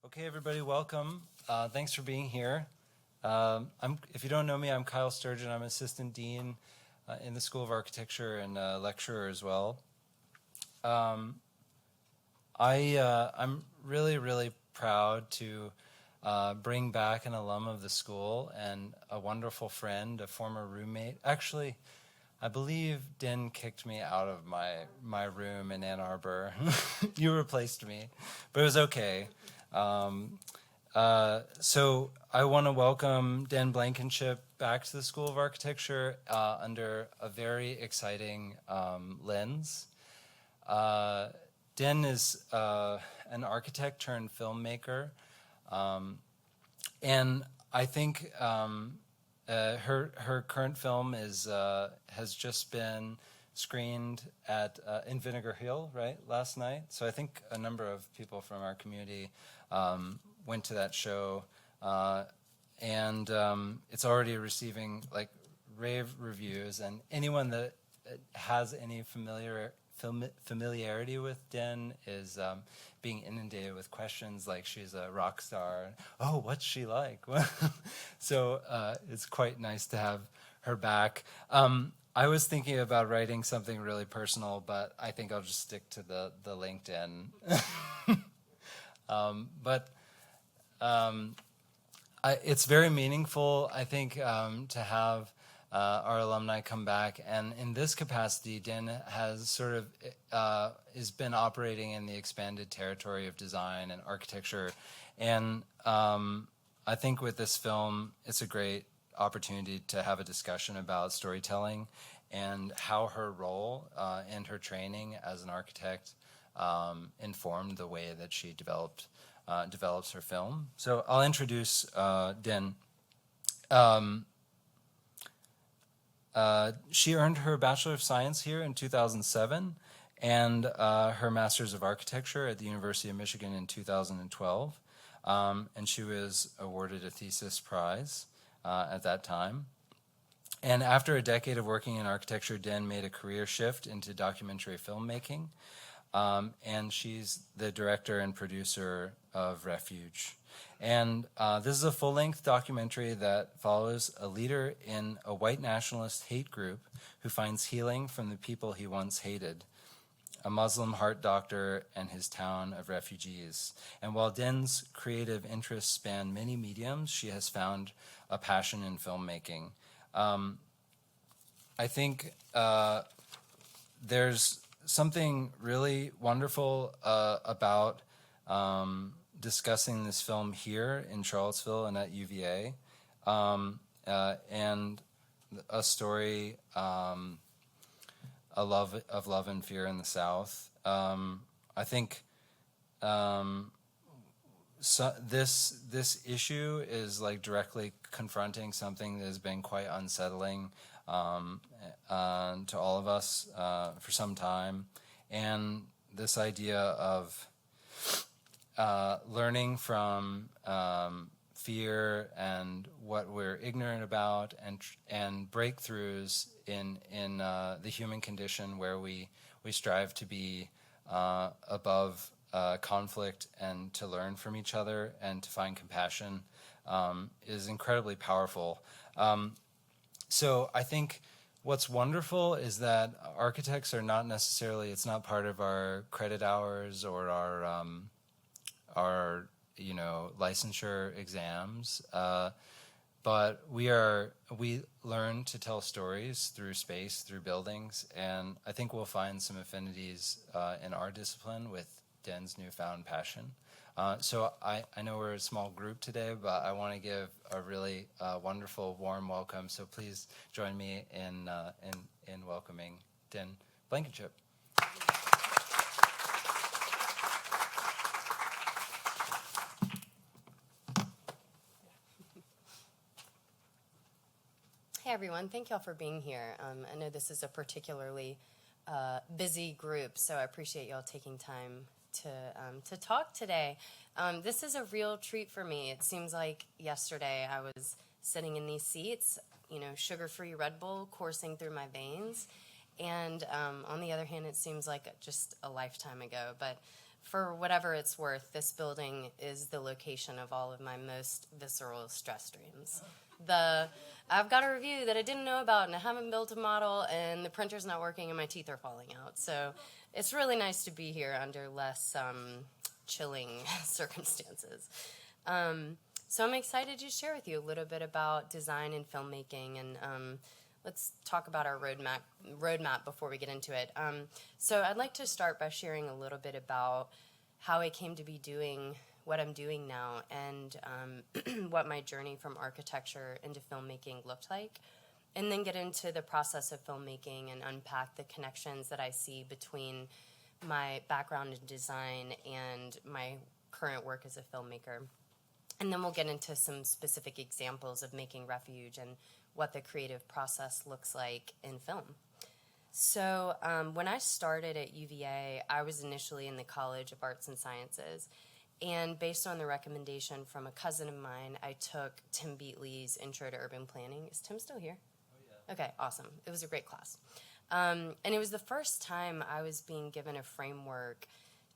Okay, everybody, welcome. Thanks for being here. If you don't know me, I'm Kyle Sturgeon. I'm assistant dean in the School of Architecture and lecturer as well. I'm really, really proud to bring back an alum of the school and a wonderful friend, a former roommate. Actually, I believe Din kicked me out of my room in Ann Arbor. You replaced me, but it was okay. So I want to welcome Din Blankenship back to the School of Architecture under a very exciting lens. Din is an architect turned filmmaker, and I think her current film has just been screened in Vinegar Hill, right, last night. So I think a number of people from our community went to that show, and it's already receiving like rave reviews. And anyone that has any familiarity with Din is being inundated with questions like she's a rock star. Oh, what's she like? So it's quite nice to have her back. I was thinking about writing something really personal, but I think I'll just stick to the LinkedIn. It's very meaningful, I think, to have our alumni come back. And in this capacity, Din has sort of has been operating in the expanded territory of design and architecture. And I think with this film, it's a great opportunity to have a discussion about storytelling and how her role and her training as an architect informed the way that she develops her film. So I'll introduce Din. She earned her Bachelor of Science here in 2007 and her Master's of Architecture at the University of Michigan in 2012. And she was awarded a thesis prize at that time. And after a decade of working in architecture, Din made a career shift into documentary filmmaking. And she's the director and producer of Refuge. And this is a full-length documentary that follows a leader in a white nationalist hate group who finds healing from the people he once hated, a Muslim heart doctor and his town of refugees. And while Din's creative interests span many mediums, she has found a passion in filmmaking. I think there's something really wonderful about discussing this film here in Charlottesville and at UVA, and a story of love and fear in the South. I think this issue is like directly confronting something that has been quite unsettling to all of us for some time, and this idea of learning from fear and what we're ignorant about, and breakthroughs in the human condition where we strive to be above conflict and to learn from each other and to find compassion is incredibly powerful. So I think what's wonderful is that architects are not necessarily, it's not part of our credit hours or our licensure exams, but we learn to tell stories through space, through buildings, and I think we'll find some affinities in our discipline with Din's newfound passion. So I know we're a small group today, but I want to give a really wonderful, warm welcome. So please join me in welcoming Din Blankenship. Hey everyone, thank y'all for being here. I know this is a particularly busy group, so I appreciate y'all taking time to talk today. This is a real treat for me. It seems like yesterday I was sitting in these seats, sugar-free Red Bull coursing through my veins, and on the other hand, it seems like just a lifetime ago. But for whatever it's worth, this building is the location of all of my most visceral stress dreams. I've got a review that I didn't know about, and I haven't built a model, and the printer's not working, and my teeth are falling out. So it's really nice to be here under less chilling circumstances. So I'm excited to share with you a little bit about design and filmmaking, and let's talk about our roadmap before we get into it. So I'd like to start by sharing a little bit about how I came to be doing what I'm doing now, and what my journey from architecture into filmmaking looked like, and then get into the process of filmmaking and unpack the connections that I see between my background in design and my current work as a filmmaker. And then we'll get into some specific examples of making Refuge and what the creative process looks like in film. So when I started at UVA, I was initially in the College of Arts and Sciences. And based on the recommendation from a cousin of mine, I took Tim Beatley's Intro to Urban Planning. Is Tim still here? Oh, yeah. Okay, awesome. It was a great class. And it was the first time I was being given a framework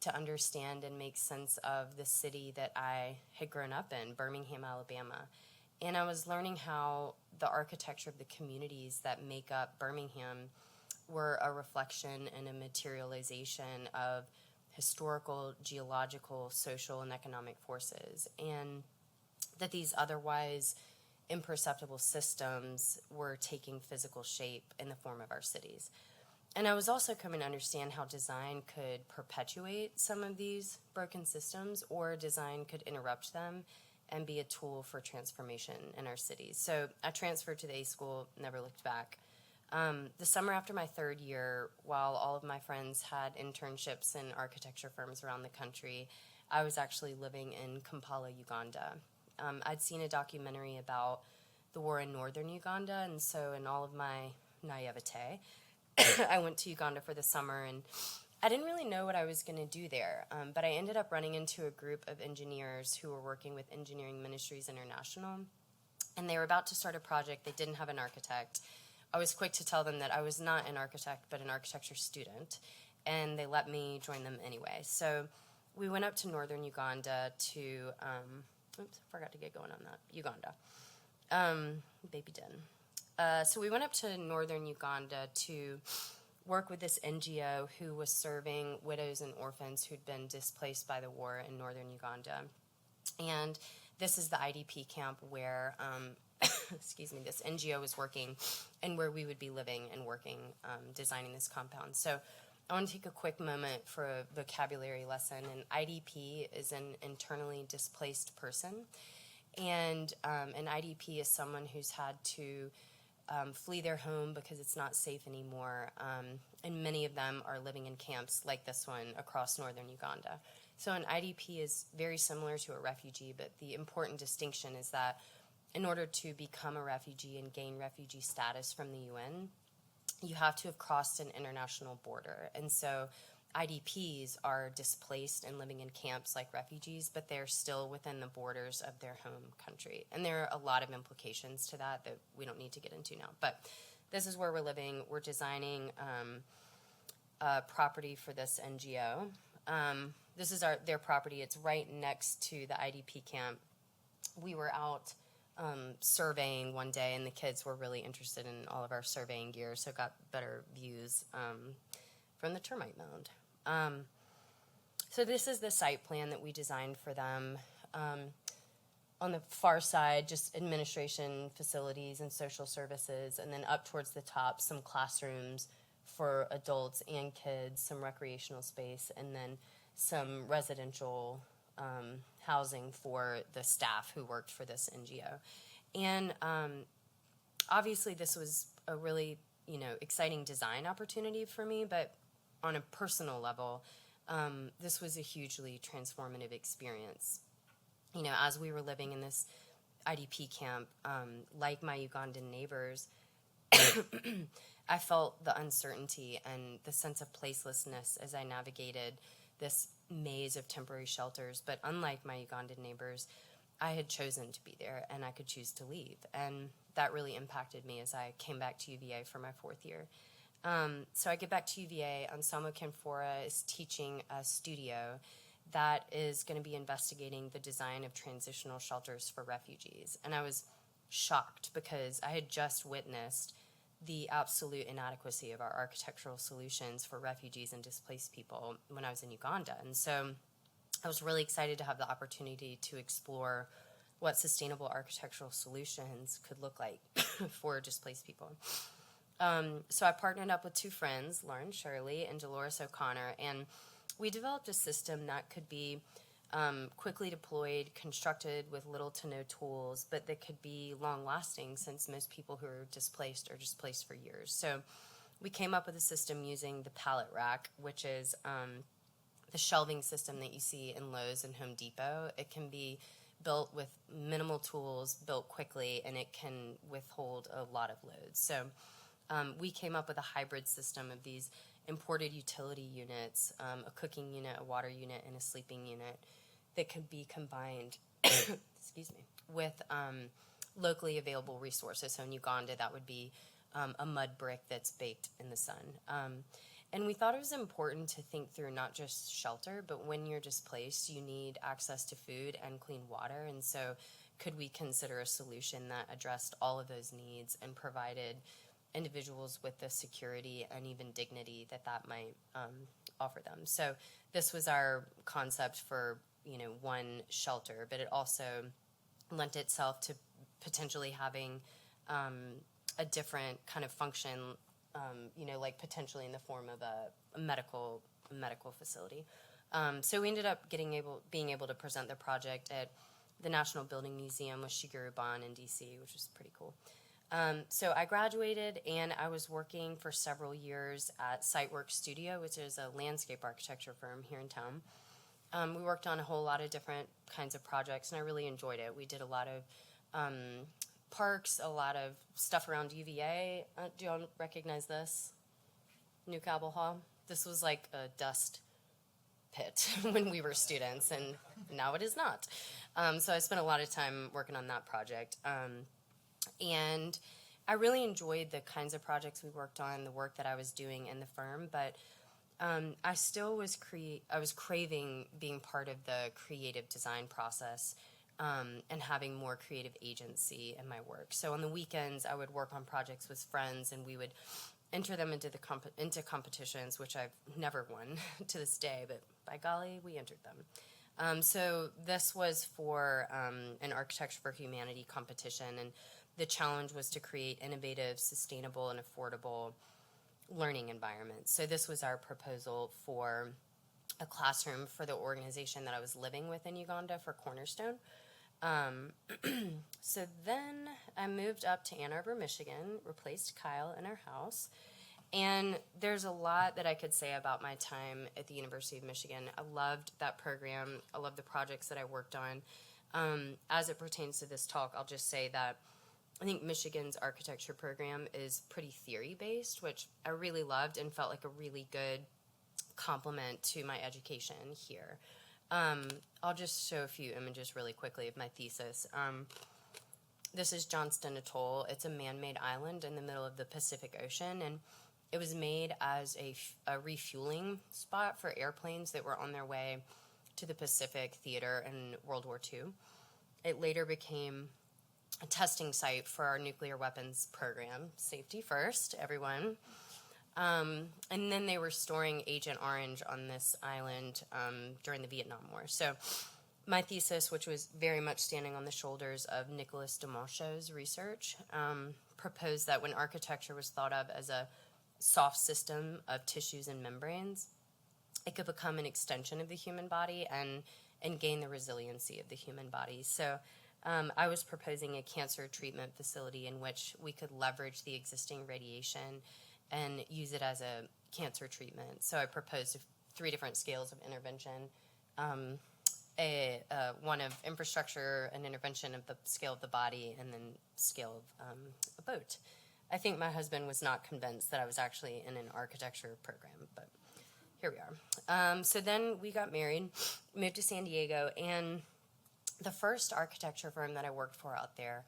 to understand and make sense of the city that I had grown up in, Birmingham, Alabama. And I was learning how the architecture of the communities that make up Birmingham were a reflection and a materialization of historical, geological, social, and economic forces, and that these otherwise imperceptible systems were taking physical shape in the form of our cities. And I was also coming to understand how design could perpetuate some of these broken systems, or design could interrupt them and be a tool for transformation in our cities. So I transferred to the A School, never looked back. The summer after my third year, while all of my friends had internships in architecture firms around the country, I was actually living in Kampala, Uganda. I'd seen a documentary about the war in northern Uganda, and so in all of my naivete, I went to Uganda for the summer, and I didn't really know what I was going to do there, but I ended up running into a group of engineers who were working with Engineering Ministries International, and they were about to start a project. They didn't have an architect. I was quick to tell them that I was not an architect, but an architecture student, and they let me join them anyway. So we went up to northern Uganda to, oops, I forgot to get going on that, Uganda, baby Din. So we went up to northern Uganda to work with this NGO who was serving widows and orphans who'd been displaced by the war in northern Uganda. And this is the IDP camp where excuse me, this NGO was working, and where we would be living and working, designing this compound. So I want to take a quick moment for a vocabulary lesson. An IDP is an internally displaced person, and an IDP is someone who's had to flee their home because it's not safe anymore, and many of them are living in camps like this one across northern Uganda. So an IDP is very similar to a refugee, but the important distinction is that in order to become a refugee and gain refugee status from the UN, you have to have crossed an international border. And so IDPs are displaced and living in camps like refugees, but they're still within the borders of their home country. And there are a lot of implications to that we don't need to get into now. But this is where we're living. We're designing a property for this NGO. This is their property. It's right next to the IDP camp. We were out surveying one day, and the kids were really interested in all of our surveying gear, so got better views from the termite mound. So this is the site plan that we designed for them. On the far side, just administration, facilities, and social services, and then up towards the top, some classrooms for adults and kids, some recreational space, and then some residential housing for the staff who worked for this NGO. And obviously this was a really, exciting design opportunity for me, but on a personal level, this was a hugely transformative experience. As we were living in this IDP camp, like my Ugandan neighbors, I felt the uncertainty and the sense of placelessness as I navigated this maze of temporary shelters. But unlike my Ugandan neighbors, I had chosen to be there, and I could choose to leave. And that really impacted me as I came back to UVA for my fourth year. So I get back to UVA. Anselmo Canfora is teaching a studio that is going to be investigating the design of transitional shelters for refugees. And I was shocked because I had just witnessed the absolute inadequacy of our architectural solutions for refugees and displaced people when I was in Uganda. And so I was really excited to have the opportunity to explore what sustainable architectural solutions could look like for displaced people. So I partnered up with two friends, Lauren Shirley and Dolores O'Connor, and we developed a system that could be quickly deployed, constructed with little to no tools, but that could be long-lasting since most people who are displaced for years. So we came up with a system using the pallet rack, which is the shelving system that you see in Lowe's and Home Depot. It can be built with minimal tools, built quickly, and it can withhold a lot of loads. So we came up with a hybrid system of these imported utility units, a cooking unit, a water unit, and a sleeping unit that could be combined excuse me, with locally available resources. So in Uganda, that would be a mud brick that's baked in the sun. And we thought it was important to think through not just shelter, but when you're displaced, you need access to food and clean water. And so could we consider a solution that addressed all of those needs and provided individuals with the security and even dignity that might offer them? So this was our concept for, one shelter, but it also lent itself to potentially having a different kind of function, like potentially in the form of a medical facility. So we ended up being able to present the project at the National Building Museum with Shigeru Ban in DC, which was pretty cool. So I graduated, and I was working for several years at Sitework Studio, which is a landscape architecture firm here in town. We worked on a whole lot of different kinds of projects, and I really enjoyed it. We did a lot of parks, a lot of stuff around UVA. Do y'all recognize this? New Cabell Hall? This was like a dust pit when we were students, and now it is not. So I spent a lot of time working on that project. And I really enjoyed the kinds of projects we worked on, the work that I was doing in the firm, but I still was craving being part of the creative design process and having more creative agency in my work. So on the weekends, I would work on projects with friends, and we would enter them into into competitions, which I've never won to this day, but by golly, we entered them. So this was for an Architecture for Humanity competition, and the challenge was to create innovative, sustainable, and affordable learning environments. So this was our proposal for a classroom for the organization that I was living with in Uganda for Cornerstone. So then I moved up to Ann Arbor, Michigan, replaced Kyle in our house. And there's a lot that I could say about my time at the University of Michigan. I loved that program. I love the projects that I worked on. As it pertains to this talk, I'll just say that I think Michigan's architecture program is pretty theory-based, which I really loved and felt like a really good complement to my education here. I'll just show a few images really quickly of my thesis. This is Johnston Atoll. It's a man-made island in the middle of the Pacific Ocean, and it was made as a refueling spot for airplanes that were on their way to the Pacific Theater in World War II. It later became a testing site for our nuclear weapons program. Safety first, everyone. And then they were storing Agent Orange on this island during the Vietnam War. So my thesis, which was very much standing on the shoulders of Nicolas Demonchaux's research, proposed that when architecture was thought of as a soft system of tissues and membranes, it could become an extension of the human body and gain the resiliency of the human body. So I was proposing a cancer treatment facility in which we could leverage the existing radiation and use it as a cancer treatment. So I proposed 3 different scales of intervention, one of infrastructure, an intervention of the scale of the body, and then scale of a boat. I think my husband was not convinced that I was actually in an architecture program, but here we are. So then we got married, moved to San Diego, and the first architecture firm that I worked for out there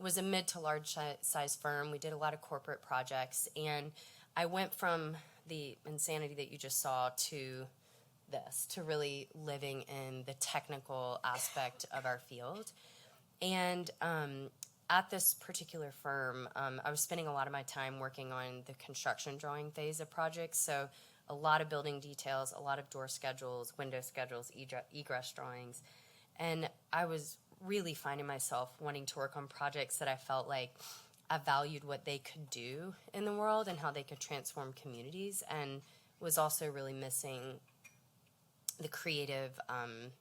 was a mid to large size firm. We did a lot of corporate projects, and I went from the insanity that you just saw to this, to really living in the technical aspect of our field. And at this particular firm, I was spending a lot of my time working on the construction drawing phase of projects. So a lot of building details, a lot of door schedules, window schedules, egress drawings. And I was really finding myself wanting to work on projects that I felt like I valued what they could do in the world and how they could transform communities, and was also really missing the creative,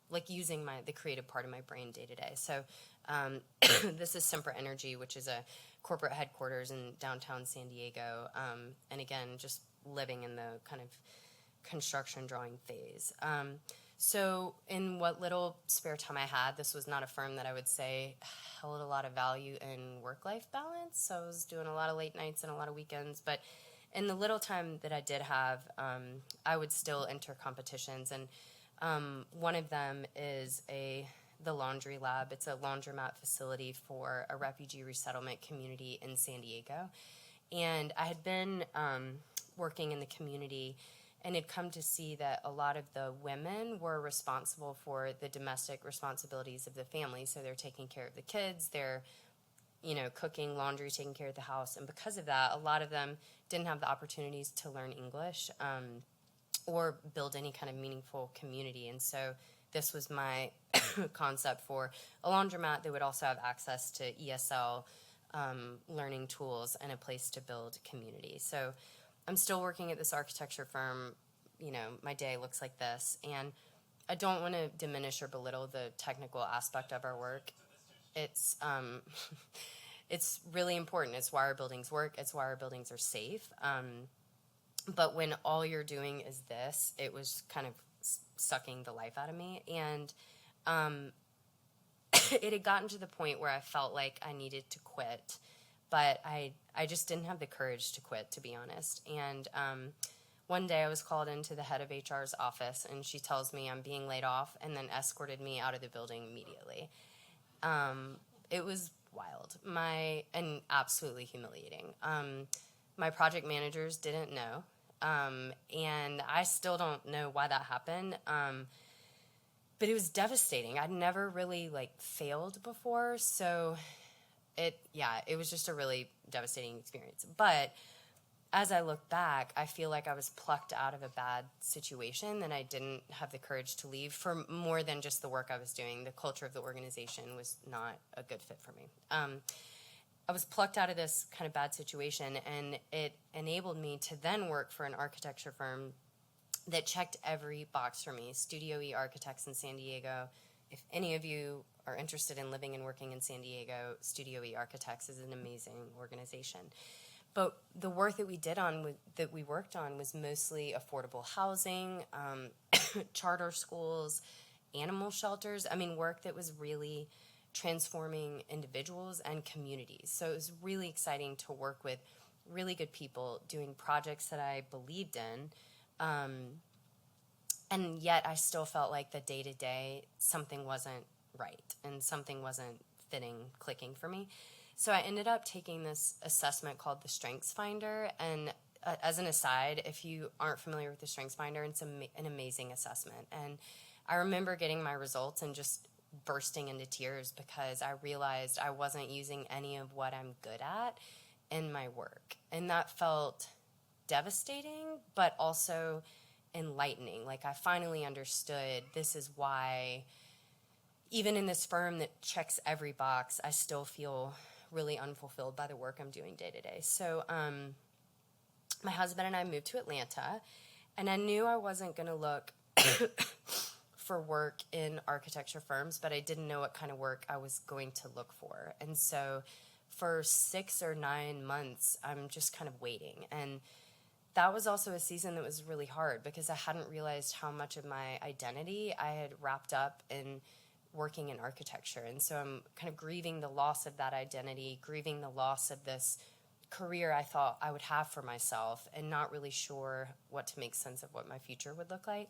like using the creative part of my brain day to day. So this is Sempra Energy, which is a corporate headquarters in downtown San Diego. And again, just living in the kind of construction drawing phase. So in what little spare time I had, this was not a firm that I would say held a lot of value in work-life balance. So I was doing a lot of late nights and a lot of weekends. But in the little time that I did have, I would still enter competitions. And one of them is the Laundry Lab. It's a laundromat facility for a refugee resettlement community in San Diego. And I had been working in the community and had come to see that a lot of the women were responsible for the domestic responsibilities of the family. So they're taking care of the kids, they're, cooking, laundry, taking care of the house. And because of that, a lot of them didn't have the opportunities to learn English or build any kind of meaningful community. And so this was my concept for a laundromat that would also have access to ESL learning tools and a place to build community. So I'm still working at this architecture firm. My day looks like this. And I don't want to diminish or belittle the technical aspect of our work. It's it's really important. It's why our buildings work. It's why our buildings are safe. But when all you're doing is this, it was kind of sucking the life out of me. And it had gotten to the point where I felt like I needed to quit. But I just didn't have the courage to quit, to be honest. And one day I was called into the head of HR's office, and she tells me I'm being laid off and then escorted me out of the building immediately. It was wild, and absolutely humiliating. My project managers didn't know, and I still don't know why that happened. But it was devastating. I'd never really failed before, so it was just a really devastating experience. But as I look back, I feel like I was plucked out of a bad situation, and I didn't have the courage to leave for more than just the work I was doing. The culture of the organization was not a good fit for me. I was plucked out of this kind of bad situation, and it enabled me to then work for an architecture firm that checked every box for me, Studio E Architects in San Diego. If any of you are interested in living and working in San Diego, Studio E Architects is an amazing organization. But the work that we worked on was mostly affordable housing, charter schools, animal shelters. Work that was really transforming individuals and communities. So it was really exciting to work with really good people doing projects that I believed in. And yet I still felt like the day-to-day, something wasn't right and something wasn't clicking for me. So I ended up taking this assessment called the Strengths Finder. And as an aside, if you aren't familiar with the Strengths Finder, it's an amazing assessment. And I remember getting my results and just bursting into tears because I realized I wasn't using any of what I'm good at in my work. And that felt devastating, but also enlightening. I finally understood this is why, even in this firm that checks every box, I still feel really unfulfilled by the work I'm doing day to day. So my husband and I moved to Atlanta, and I knew I wasn't going to look for work in architecture firms, but I didn't know what kind of work I was going to look for. And so for 6 or 9 months, I'm just kind of waiting. And that was also a season that was really hard because I hadn't realized how much of my identity I had wrapped up in working in architecture. And so I'm kind of grieving the loss of that identity, grieving the loss of this career I thought I would have for myself, and not really sure what to make sense of what my future would look like.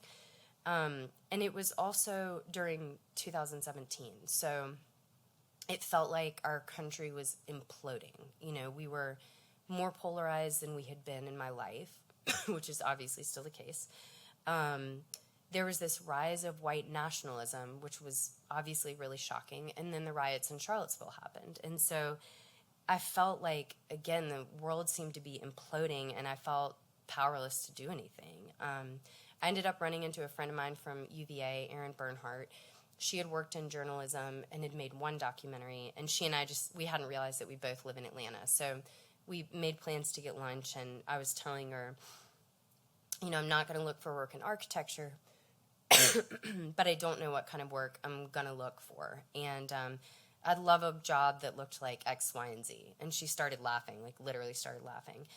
And it was also during 2017. So it felt like our country was imploding. You know, we were more polarized than we had been in my life, which is obviously still the case. There was this rise of white nationalism, which was obviously really shocking, and then the riots in Charlottesville happened. And so I felt like, again, the world seemed to be imploding, and I felt powerless to do anything. I ended up running into a friend of mine from UVA, Erin Bernhardt. She had worked in journalism and had made one documentary, and she and I we hadn't realized that we both live in Atlanta. So we made plans to get lunch, and I was telling her, you know, I'm not going to look for work in architecture, but I don't know what kind of work I'm going to look for. And I'd love a job that looked like X, Y, and Z. And she started laughing, like literally started laughing,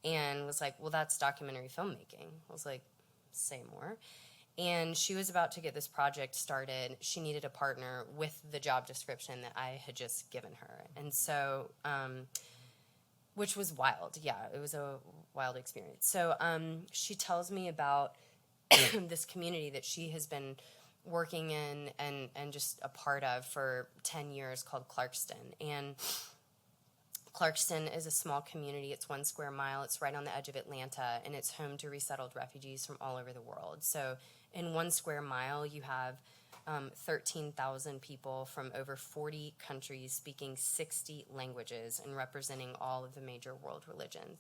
and was like, well, that's documentary filmmaking. I was like, say more. And she was about to get this project started. She needed a partner with the job description that I had just given her. And so, which was wild. Yeah, it was a wild experience. So she tells me about this community that she has been working in and just a part of for 10 years called Clarkston. And Clarkston is a small community. It's 1 square mile. It's right on the edge of Atlanta, and it's home to resettled refugees from all over the world. So in 1 square mile, you have 13,000 people from over 40 countries speaking 60 languages and representing all of the major world religions.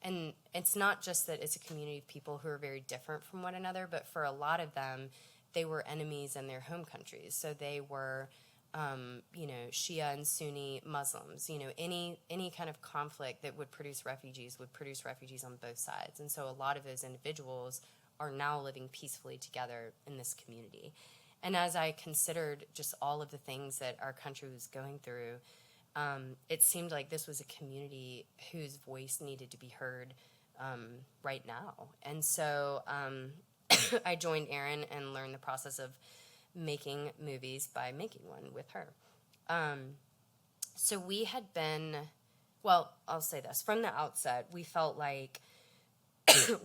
And it's not just that it's a community of people who are very different from one another, but for a lot of them, they were enemies in their home countries. So they were, you know, Shia and Sunni Muslims. You know, any kind of conflict that would produce refugees on both sides. And so a lot of those individuals are now living peacefully together in this community. And as I considered just all of the things that our country was going through, it seemed like this was a community whose voice needed to be heard right now. And so I joined Erin and learned the process of making movies by making one with her. So we had been, well, I'll say this. From the outset, we felt like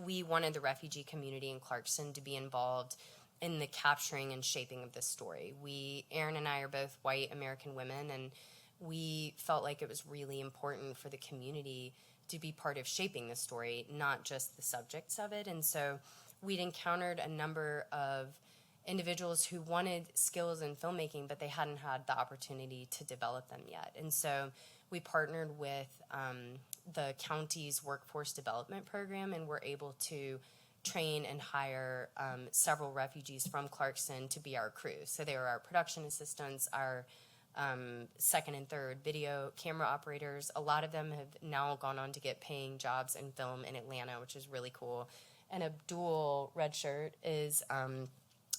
we wanted the refugee community in Clarkston to be involved in the capturing and shaping of this story. Erin and I are both white American women, and we felt like it was really important for the community to be part of shaping the story, not just the subjects of it. And so we'd encountered a number of individuals who wanted skills in filmmaking, but they hadn't had the opportunity to develop them yet. And so we partnered with the county's workforce development program, and were able to train and hire several refugees from Clarkston to be our crew. So they were our production assistants, our second and third video camera operators. A lot of them have now gone on to get paying jobs in film in Atlanta, which is really cool. And Abdul Redshirt is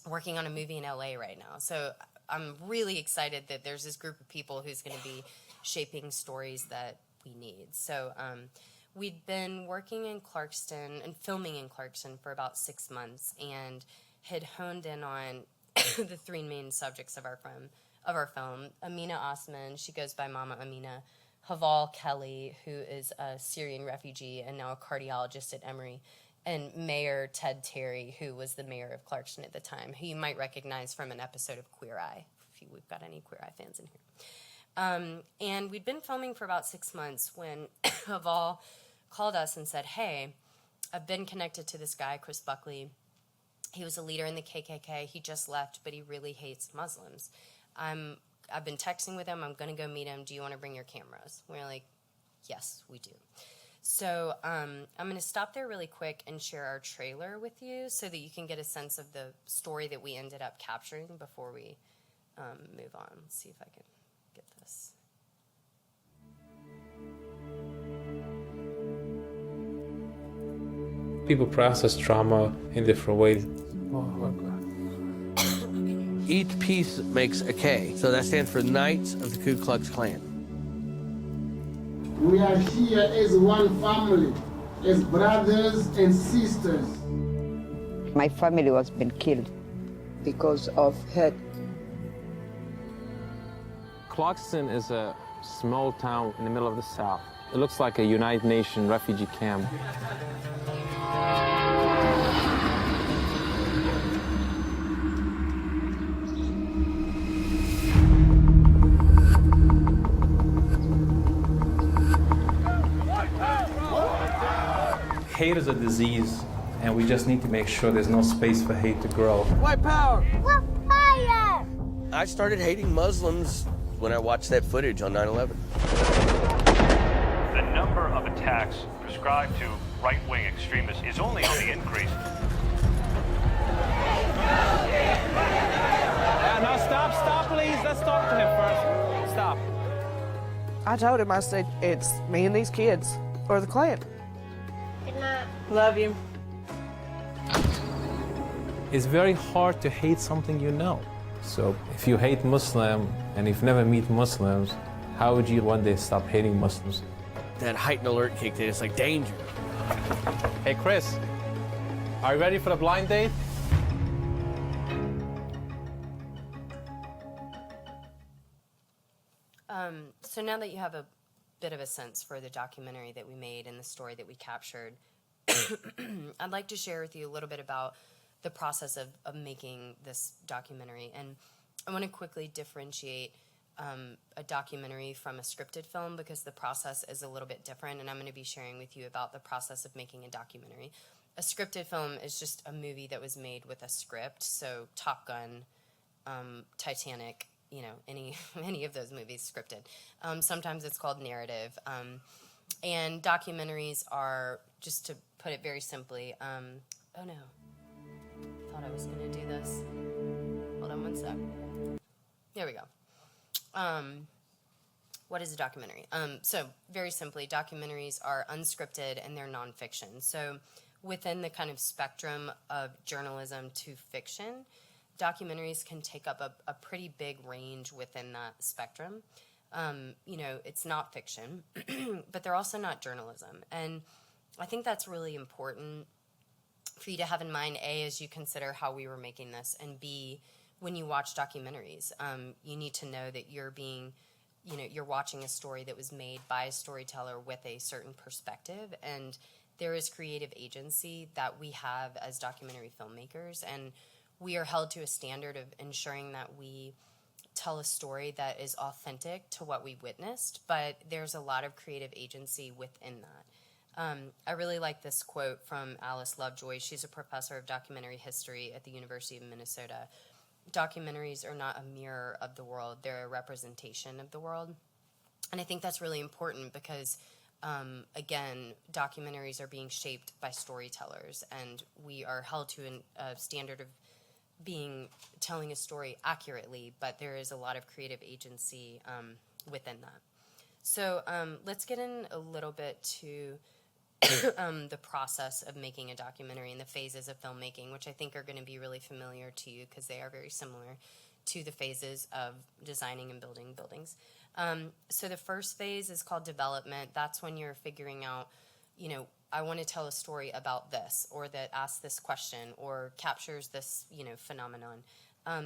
working on a movie in LA right now. So I'm really excited that there's this group of people who's going to be shaping stories that we need. So we'd been working in Clarkston and filming in Clarkston for about 6 months, and had honed in on the three main subjects of our film. Amina Osman, she goes by Mama Amina. Haval Kelly, who is a Syrian refugee and now a cardiologist at Emory. And Mayor Ted Terry, who was the mayor of Clarkston at the time, who you might recognize from an episode of Queer Eye, if we've got any Queer Eye fans in here. And we'd been filming for about 6 months when Haval called us and said, hey, I've been connected to this guy, Chris Buckley. He was a leader in the KKK. He just left, but he really hates Muslims. I've been texting with him. I'm going to go meet him. Do you want to bring your cameras? We're like, yes, we do. So I'm going to stop there really quick and share our trailer with you so that you can get a sense of the story that we ended up capturing before we move on. Let's see if I can get this. People process trauma in different ways. Each piece makes a K, so that stands for Knights of the Ku Klux Klan. We are here as one family, as brothers and sisters. My family was been killed because of hate. Clarkston is a small town in the middle of the South. It looks like a United Nations refugee camp. hate is a disease, and we just need to make sure there's no space for hate to grow. White power! Fire! I started hating Muslims when I watched that footage on 9/11. The number of attacks prescribed to right-wing extremists is only on the increase. Yeah, no, stop, please. Let's talk to him first. Stop. I told him, I said, it's me and these kids, or the Klan. Good night. Love you. It's very hard to hate something you know. So if you hate Muslim and you've never met Muslims, how would you one day stop hating Muslims? That heightened alert kicked in. It's like danger. Hey, Chris, are you ready for the blind date? So now that you have a bit of a sense for the documentary that we made and the story that we captured, I'd like to share with you a little bit about the process of making this documentary. And I want to quickly differentiate a documentary from a scripted film because the process is a little bit different, and I'm going to be sharing with you about the process of making a documentary. A scripted film is just a movie that was made with a script, so Top Gun, Titanic, you know, any of those movies scripted. Sometimes it's called narrative. And documentaries are, just to put it very simply, oh no, thought I was going to do this. Hold on one sec. There we go. What is a documentary? So very simply, documentaries are unscripted and they're nonfiction. So within the kind of spectrum of journalism to fiction, documentaries can take up a pretty big range within that spectrum. You know, it's not fiction, but they're also not journalism. And I think that's really important for you to have in mind, A, as you consider how we were making this, and B, when you watch documentaries, you need to know that you're watching a story that was made by a storyteller with a certain perspective, and there is creative agency that we have as documentary filmmakers, and we are held to a standard of ensuring that we tell a story that is authentic to what we witnessed, but there's a lot of creative agency within that. I really like this quote from Alice Lovejoy. She's a professor of documentary history at the University of Minnesota. Documentaries are not a mirror of the world, they're a representation of the world. And I think that's really important because, again, documentaries are being shaped by storytellers, and we are held to a standard of telling a story accurately, but there is a lot of creative agency within that. So let's get in a little bit to the process of making a documentary and the phases of filmmaking, which I think are going to be really familiar to you because they are very similar to the phases of designing and building buildings. So the first phase is called development. That's when you're figuring out, I want to tell a story about this, or that asks this question, or captures this, phenomenon.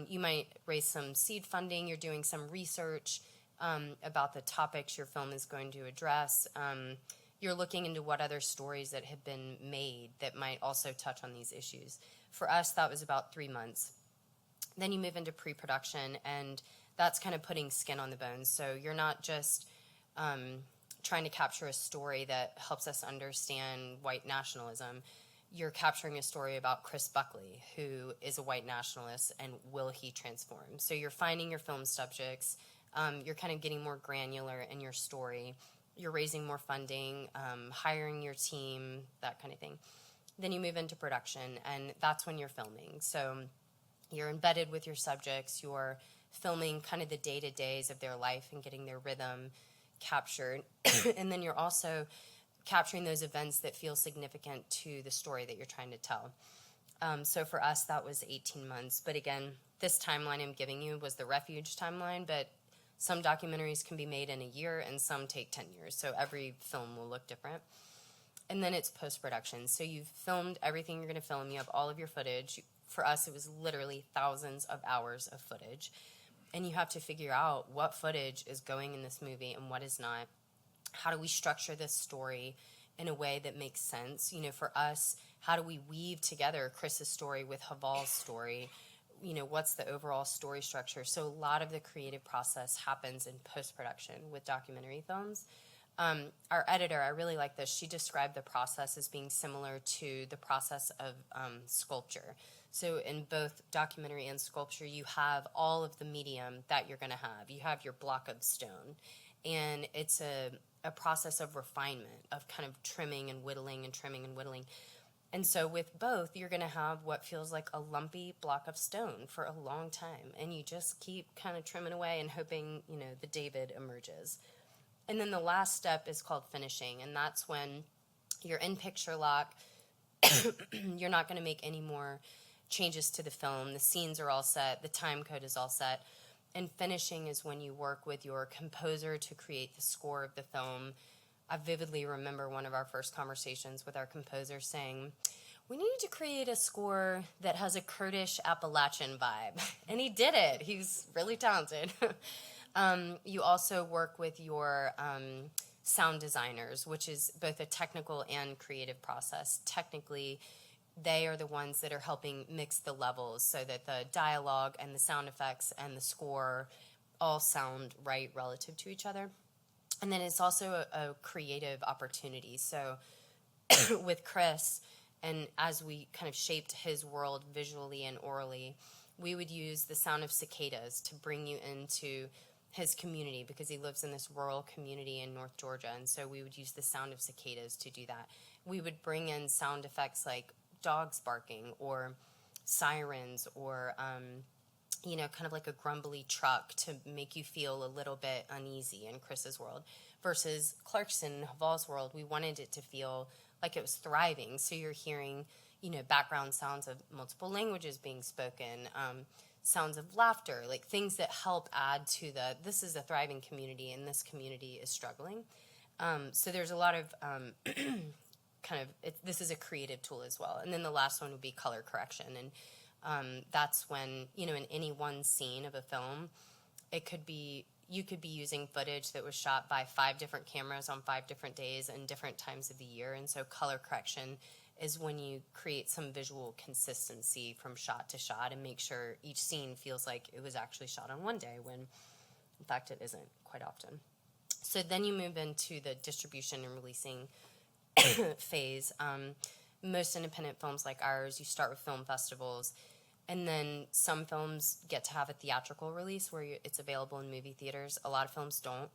You might raise some seed funding. You're doing some research about the topics your film is going to address. You're looking into what other stories that have been made that might also touch on these issues. For us, that was about 3 months. Then you move into pre-production, and that's kind of putting skin on the bones. So you're not just trying to capture a story that helps us understand white nationalism. You're capturing a story about Chris Buckley, who is a white nationalist, and will he transform? So you're finding your film subjects. You're kind of getting more granular in your story. You're raising more funding, hiring your team, that kind of thing. Then you move into production, and that's when you're filming. So you're embedded with your subjects. You're filming kind of the day-to-days of their life and getting their rhythm captured. And then you're also capturing those events that feel significant to the story that you're trying to tell. So for us, that was 18 months. But again, this timeline I'm giving you was the Refuge timeline, but some documentaries can be made in a year and some take 10 years. So every film will look different. And then it's post-production. So you've filmed everything you're going to film. You have all of your footage. For us, it was literally thousands of hours of footage. And you have to figure out what footage is going in this movie and what is not. How do we structure this story in a way that makes sense? For us, how do we weave together Chris's story with Haval's story? What's the overall story structure? So a lot of the creative process happens in post-production with documentary films. Our editor, I really like this. She described the process as being similar to the process of sculpture. So in both documentary and sculpture, you have all of the medium that you're going to have. You have your block of stone, and it's a process of refinement, of kind of trimming and whittling and trimming and whittling. And so with both, you're going to have what feels like a lumpy block of stone for a long time, and you just keep kind of trimming away and hoping, the David emerges. And then the last step is called finishing, and that's when you're in picture lock. You're not going to make any more changes to the film. The scenes are all set. The time code is all set. And finishing is when you work with your composer to create the score of the film. I vividly remember one of our first conversations with our composer saying, we need to create a score that has a Kurdish Appalachian vibe. And he did it. He's really talented. You also work with your sound designers, which is both a technical and creative process. Technically, they are the ones that are helping mix the levels so that the dialogue and the sound effects and the score all sound right relative to each other. And then it's also a creative opportunity. So with Chris, and as we kind of shaped his world visually and orally, we would use the sound of cicadas to bring you into his community, because he lives in this rural community in North Georgia. And so we would use the sound of cicadas to do that. We would bring in sound effects like dogs barking or sirens or, kind of like a grumbly truck to make you feel a little bit uneasy in Chris's world. Versus Clarkston and Haval's world, we wanted it to feel like it was thriving. So you're hearing, background sounds of multiple languages being spoken, sounds of laughter, like things that help add to this is a thriving community and this community is struggling. So there's a lot of this is a creative tool as well. And then the last one would be color correction. And that's when, in any one scene of a film, you could be using footage that was shot by 5 different cameras on 5 different days and different times of the year. And so color correction is when you create some visual consistency from shot to shot and make sure each scene feels like it was actually shot on one day, when in fact it isn't quite often. So then you move into the distribution and releasing phase. Most independent films like ours, you start with film festivals, and then some films get to have a theatrical release where it's available in movie theaters. A lot of films don't.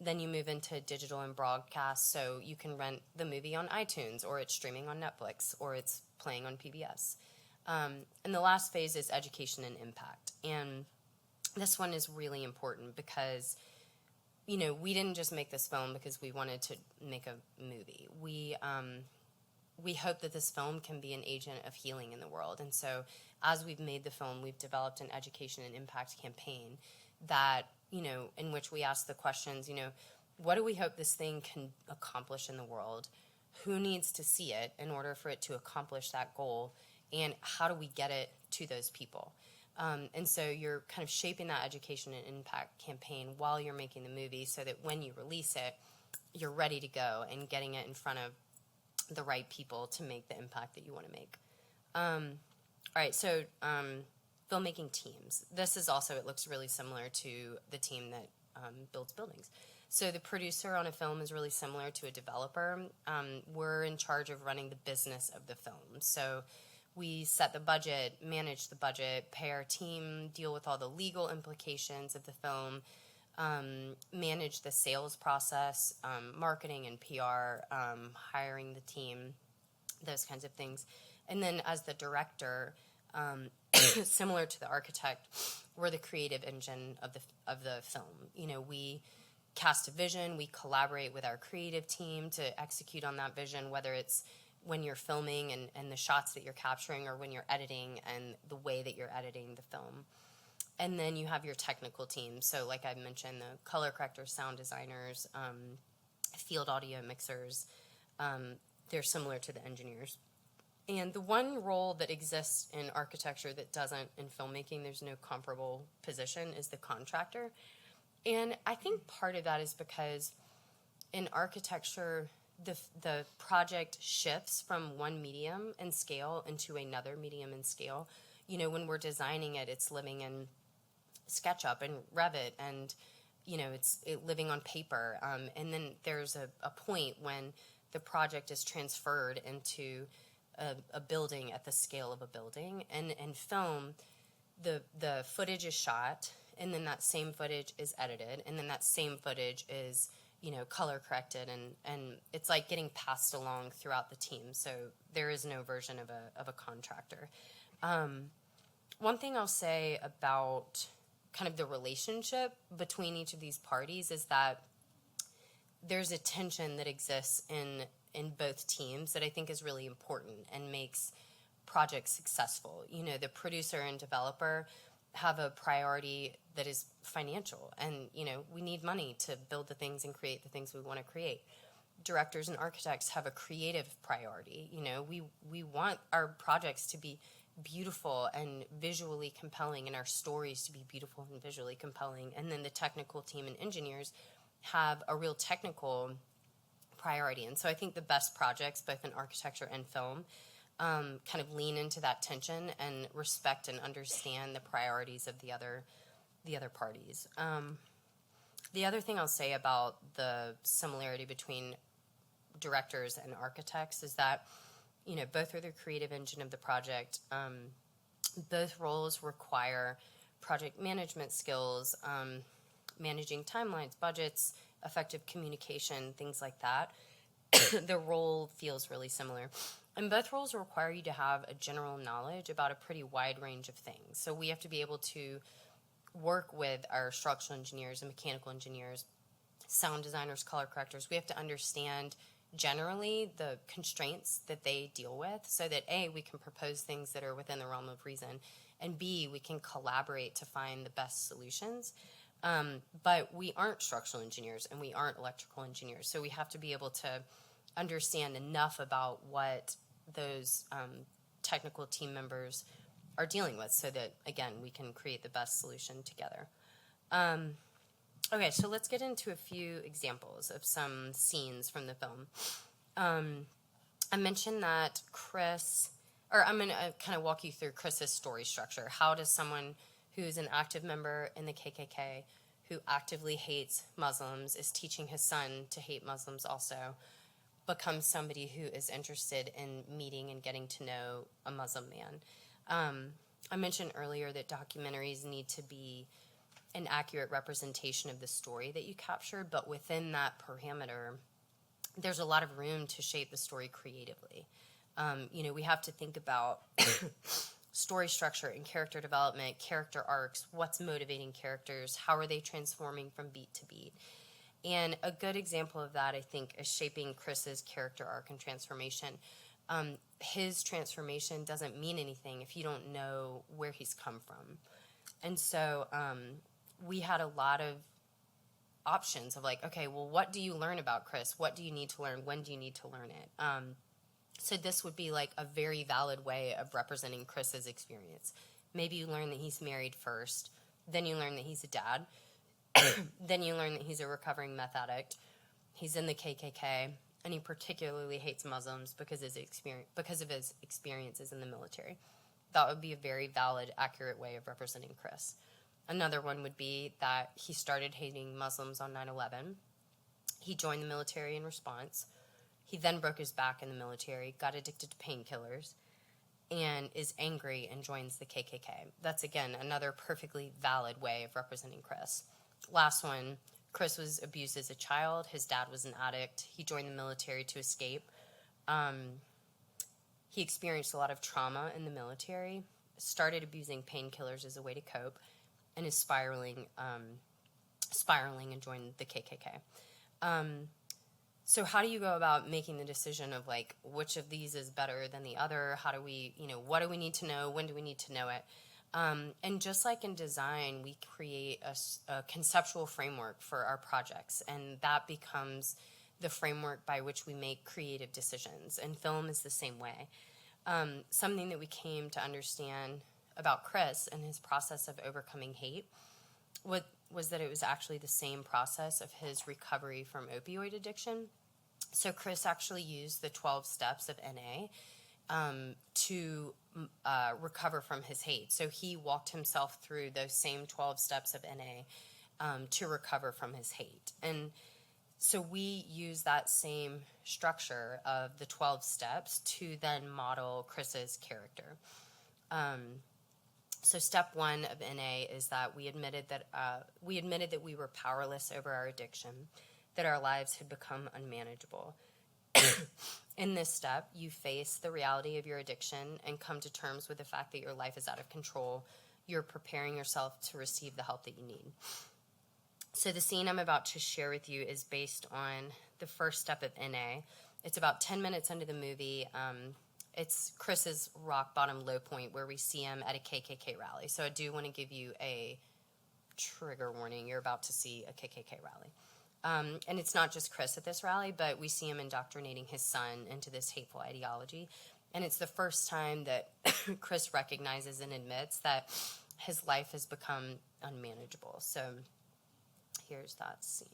Then you move into digital and broadcast, so you can rent the movie on iTunes, or it's streaming on Netflix, or it's playing on PBS. And the last phase is education and impact. And this one is really important because, we didn't just make this film because we wanted to make a movie. We hope that this film can be an agent of healing in the world. And so as we've made the film, we've developed an education and impact campaign that, in which we ask the questions, what do we hope this thing can accomplish in the world? Who needs to see it in order for it to accomplish that goal? And how do we get it to those people? And so you're kind of shaping that education and impact campaign while you're making the movie so that when you release it, you're ready to go and getting it in front of the right people to make the impact that you want to make. All right, so filmmaking teams. This is also, it looks really similar to the team that builds buildings. So the producer on a film is really similar to a developer. We're in charge of running the business of the film. So we set the budget, manage the budget, pay our team, deal with all the legal implications of the film, manage the sales process, marketing and PR, hiring the team, those kinds of things. And then as the director, similar to the architect, we're the creative engine of the film. We cast a vision, we collaborate with our creative team to execute on that vision, whether it's when you're filming and the shots that you're capturing, or when you're editing and the way that you're editing the film. And then you have your technical team. So like I mentioned, the color correctors, sound designers, field audio mixers, they're similar to the engineers. And the one role that exists in architecture that doesn't in filmmaking, there's no comparable position, is the contractor. And I think part of that is because in architecture, the project shifts from one medium and scale into another medium and scale. When we're designing it, it's living in SketchUp and Revit and it's living on paper. And then there's a point when the project is transferred into a building at the scale of a building. And in film, the footage is shot, and then that same footage is edited, and then that same footage is color corrected, and it's like getting passed along throughout the team. So there is no version of a contractor. One thing I'll say about kind of the relationship between each of these parties is that there's a tension that exists in both teams that I think is really important and makes projects successful. The producer and developer have a priority that is financial, and we need money to build the things and create the things we want to create. Directors and architects have a creative priority. We want our projects to be beautiful and visually compelling, and our stories to be beautiful and visually compelling. And then the technical team and engineers have a real technical priority. And so I think the best projects, both in architecture and film, kind of lean into that tension and respect and understand the priorities of the other parties. The other thing I'll say about the similarity between directors and architects is that both are the creative engine of the project. Both roles require project management skills, managing timelines, budgets, effective communication, things like that. The role feels really similar. And both roles require you to have a general knowledge about a pretty wide range of things. So we have to be able to work with our structural engineers and mechanical engineers, sound designers, color correctors. We have to understand generally the constraints that they deal with so that A, we can propose things that are within the realm of reason, and B, we can collaborate to find the best solutions. But we aren't structural engineers and we aren't electrical engineers, so we have to be able to understand enough about what those technical team members are dealing with so that, again, we can create the best solution together. Okay, so let's get into a few examples of some scenes from the film. I mentioned that I'm going to kind of walk you through Chris's story structure. How does someone who's an active member in the KKK, who actively hates Muslims, is teaching his son to hate Muslims also, become somebody who is interested in meeting and getting to know a Muslim man? I mentioned earlier that documentaries need to be an accurate representation of the story that you capture, but within that parameter, there's a lot of room to shape the story creatively. We have to think about story structure and character development, character arcs, what's motivating characters, how are they transforming from beat to beat. And a good example of that, I think, is shaping Chris's character arc and transformation. His transformation doesn't mean anything if you don't know where he's come from. And so we had a lot of options of like, okay, well, what do you learn about Chris? What do you need to learn? When do you need to learn it? So this would be like a very valid way of representing Chris's experience. Maybe you learn that he's married first, then you learn that he's a dad, then you learn that he's a recovering meth addict, he's in the KKK, and he particularly hates Muslims because of his experiences in the military. That would be a very valid, accurate way of representing Chris. Another one would be that he started hating Muslims on 9/11. He joined the military in response. He then broke his back in the military, got addicted to painkillers, and is angry and joins the KKK. That's, again, another perfectly valid way of representing Chris. Last one, Chris was abused as a child. His dad was an addict. He joined the military to escape. He experienced a lot of trauma in the military, started abusing painkillers as a way to cope, and is spiraling and joined the KKK. So how do you go about making the decision of like which of these is better than the other? How do we, what do we need to know? When do we need to know it? And just like in design, we create a conceptual framework for our projects, and that becomes the framework by which we make creative decisions. And film is the same way. Something that we came to understand about Chris and his process of overcoming hate was that it was actually the same process of his recovery from opioid addiction. So Chris actually used the 12 steps of NA to recover from his hate. So he walked himself through those same 12 steps of NA to recover from his hate. And so we use that same structure of the 12 steps to then model Chris's character. So step one of NA is that we admitted that we were powerless over our addiction, that our lives had become unmanageable. In this step, you face the reality of your addiction and come to terms with the fact that your life is out of control. You're preparing yourself to receive the help that you need. So the scene I'm about to share with you is based on the first step of NA. It's about 10 minutes into the movie. It's Chris's rock bottom low point where we see him at a KKK rally. So I do want to give you a trigger warning. You're about to see a KKK rally. And it's not just Chris at this rally, but we see him indoctrinating his son into this hateful ideology. And it's the first time that Chris recognizes and admits that his life has become unmanageable. So here's that scene.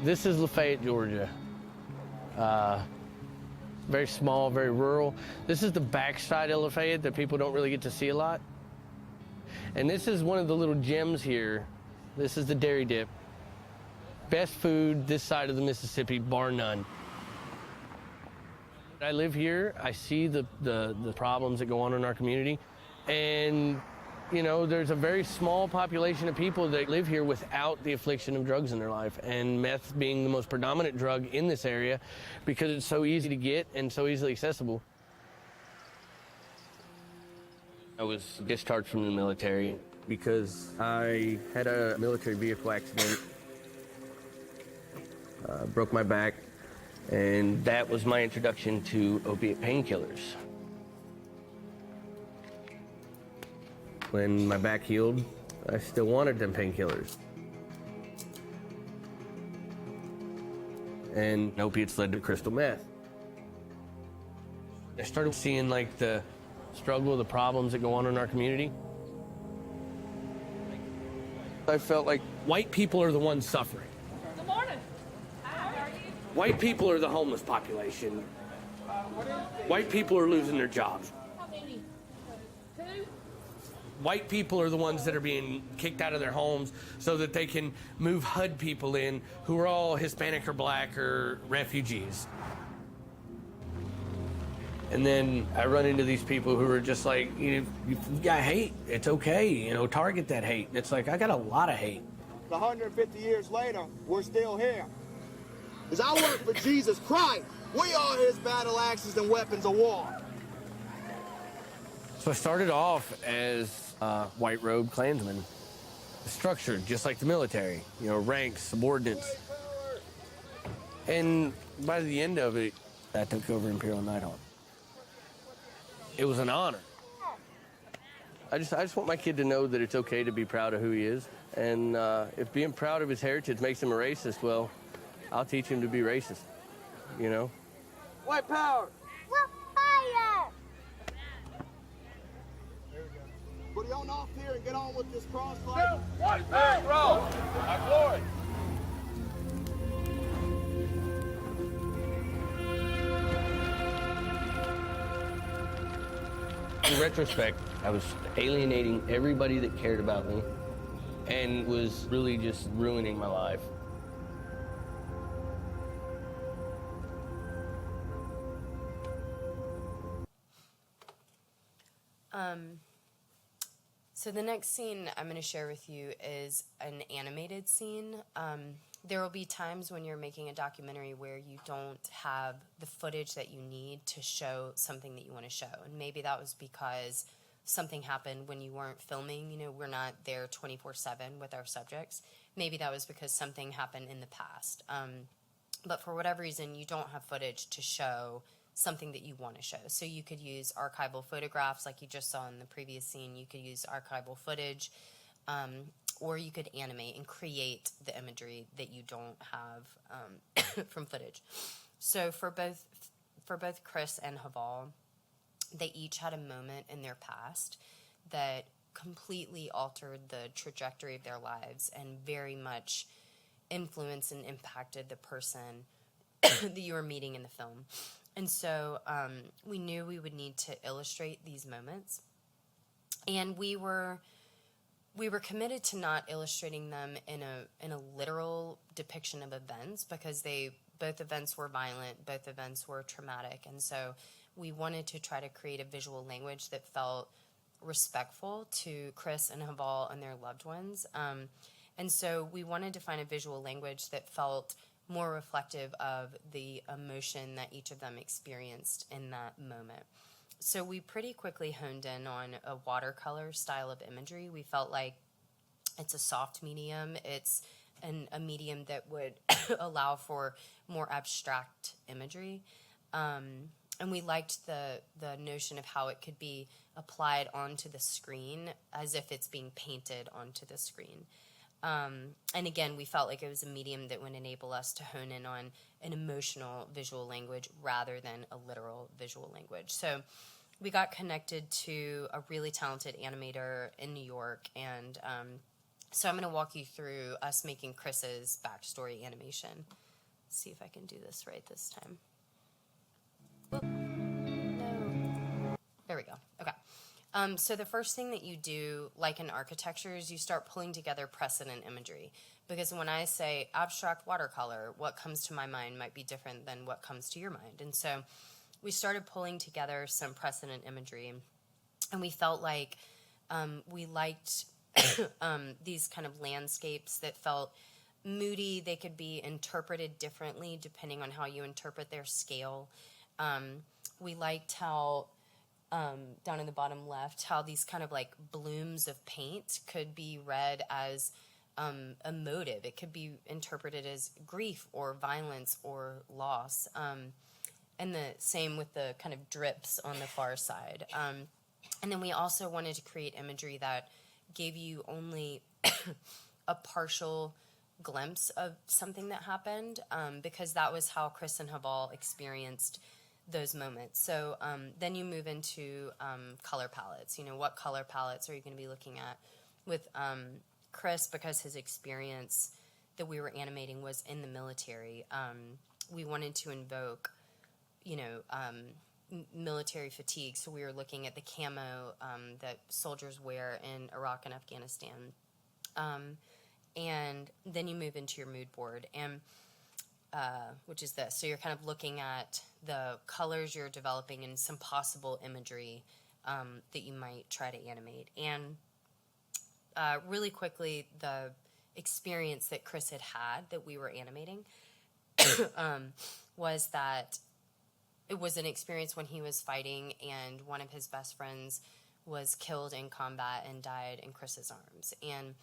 This is Lafayette, Georgia. Very small, very rural. This is the backside of Lafayette that people don't really get to see a lot. And this is one of the little gems here. This is the Dairy Dip. Best food this side of the Mississippi, bar none. I live here. I see the problems that go on in our community. And you know, there's a very small population of people that live here without the affliction of drugs in their life, and meth being the most predominant drug in this area because it's so easy to get and so easily accessible. I was discharged from the military because I had a military vehicle accident, broke my back, and that was my introduction to opiate painkillers. When my back healed, I still wanted them painkillers. And opiates led to crystal meth. I started seeing like the struggle, the problems that go on in our community. I felt like white people are the ones suffering. Good morning. How are you? White people are the homeless population. White people are losing their jobs. How many? Two? White people are the ones that are being kicked out of their homes so that they can move HUD people in who are all Hispanic or black or refugees. And then I run into these people who are just like, you know, you got hate, it's okay, you know, target that hate. And it's like, I got a lot of hate. 150 years later, we're still here. As I work for Jesus Christ, we are his battle axes and weapons of war. So I started off as a white robe Klansman, structured just like the military, you know, ranks, subordinates. And by the end of it, I took over Imperial Nighthawk. It was an honor. I just want my kid to know that it's okay to be proud of who he is. And if being proud of his heritage makes him a racist, well, I'll teach him to be racist, you know? White power! Fire! Put on off here and get on with this cross fight. White power, roll! Our glory! In retrospect, I was alienating everybody that cared about me and was really just ruining my life. So the next scene I'm going to share with you is an animated scene. There will be times when you're making a documentary where you don't have the footage that you need to show something that you want to show. And maybe that was because something happened when you weren't filming. You know, we're not there 24/7 with our subjects. Maybe that was because something happened in the past. But for whatever reason, you don't have footage to show something that you want to show. So you could use archival photographs like you just saw in the previous scene. You could use archival footage, or you could animate and create the imagery that you don't have from footage. So for both Chris and Haval, they each had a moment in their past that completely altered the trajectory of their lives and very much influenced and impacted the person that you were meeting in the film. And so we knew we would need to illustrate these moments. And we were committed to not illustrating them in a literal depiction of events, because both events were violent, both events were traumatic. And so we wanted to try to create a visual language that felt respectful to Chris and Haval and their loved ones. And so we wanted to find a visual language that felt more reflective of the emotion that each of them experienced in that moment. So we pretty quickly honed in on a watercolor style of imagery. We felt like it's a soft medium. It's a medium that would allow for more abstract imagery. And we liked the notion of how it could be applied onto the screen as if it's being painted onto the screen. And again, we felt like it was a medium that would enable us to hone in on an emotional visual language rather than a literal visual language. So we got connected to a really talented animator in New York, and so I'm going to walk you through us making Chris's backstory animation. Let's see if I can do this right this time. Whoop. No. There we go. Okay. So the first thing that you do, like in architecture, is you start pulling together precedent imagery. Because when I say abstract watercolor, what comes to my mind might be different than what comes to your mind. And so we started pulling together some precedent imagery, and we felt like we liked these kind of landscapes that felt moody. They could be interpreted differently depending on how you interpret their scale. We liked how down in the bottom left, how these kind of like blooms of paint could be read as emotive. It could be interpreted as grief or violence or loss. And the same with the kind of drips on the far side. And then we also wanted to create imagery that gave you only a partial glimpse of something that happened, because that was how Chris and Haval experienced those moments. So then you move into color palettes. You know, what color palettes are you going to be looking at? With Chris, because his experience that we were animating was in the military, we wanted to invoke, military fatigue. So we were looking at the camo that soldiers wear in Iraq and Afghanistan. And then you move into your mood board, and which is this. So you're kind of looking at the colors you're developing and some possible imagery that you might try to animate. And really quickly, the experience that Chris had that we were animating was that it was an experience when he was fighting and one of his best friends was killed in combat and died in Chris's arms. And